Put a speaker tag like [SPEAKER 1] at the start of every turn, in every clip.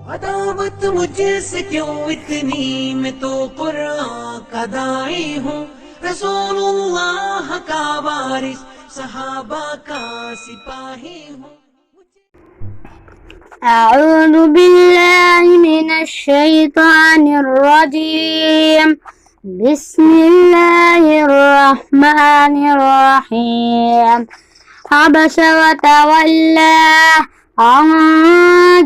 [SPEAKER 1] عداوت مجھ سے کیوں اتنی، میں تو قرآن کا داعی ہوں، رسول اللہ کا وارث، صحابہ کا سپاہی ہوں۔
[SPEAKER 2] أعوذ بالله من الشيطان الرجيم. بسم الله الرحمن الرحيم. عبس وتولى أن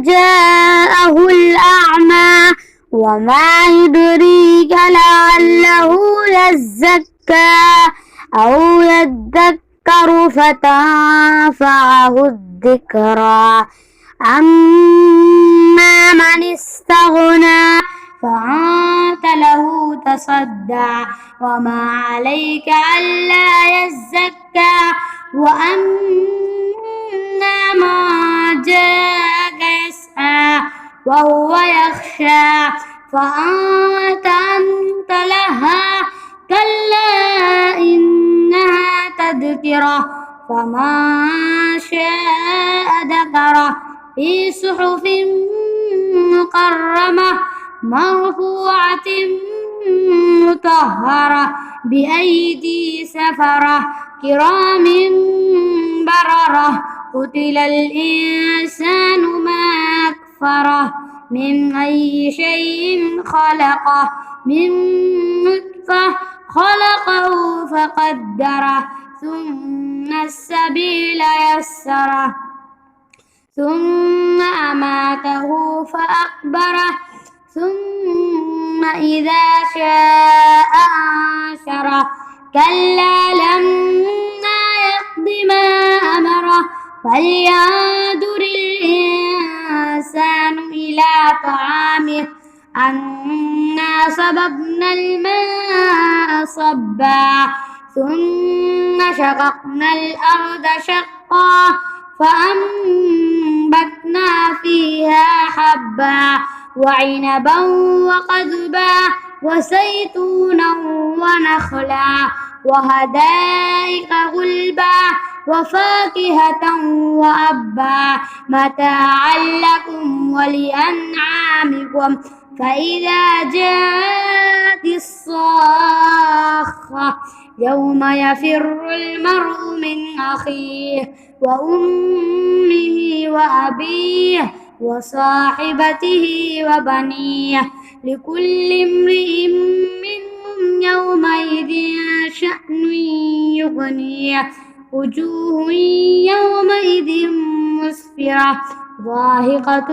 [SPEAKER 2] جاءه الأعمى وما يدريك لعله يزكى أو يذكر فتنفعه الذكرى. أما من استغنى فأنت له تصدى وما عليك ألا يزكى وأما من جاءك يسعى وهو يخشى فأنت أنت لها كلا إنها تذكرة فمن شاء ذكره في صحف مكرمة مرفوعة مطهرة بأيدي سفرة كرام بررة. قتل الإنسان ما أكفره من أي شيء خلقه من نطفة خلقه فقدره ثم السبيل يسره ثم أماته فأقبره ثم إذا شاء أنشره كلا لما يقض ما أمره فلينظر الإنسان إلى طعامه أنا صببنا الماء صبا ثم شققنا الأرض شقا فأنبتنا فيها حبا وعنبا وقضبا وزيتونا ونخلا وحدائق غلبا وفاكهة وأبا متاعا لكم ولأنعامكم. فإذا جاءت الصاخة يوم يفر المرء من أخيه وأمه وأبيه وصاحبته وبنيه لكل امرئ منهم يومئذ شأن يغنيه. وجوه يومئذ مسفرة ضاحكة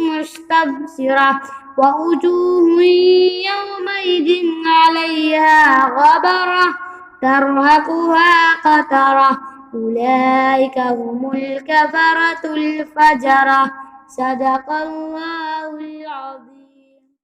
[SPEAKER 2] مستبصرة ووجوه يومئذ عليها غبرة ترهقها قترة أولئك هم الكفرة الفجرة. صدق الله العظيم.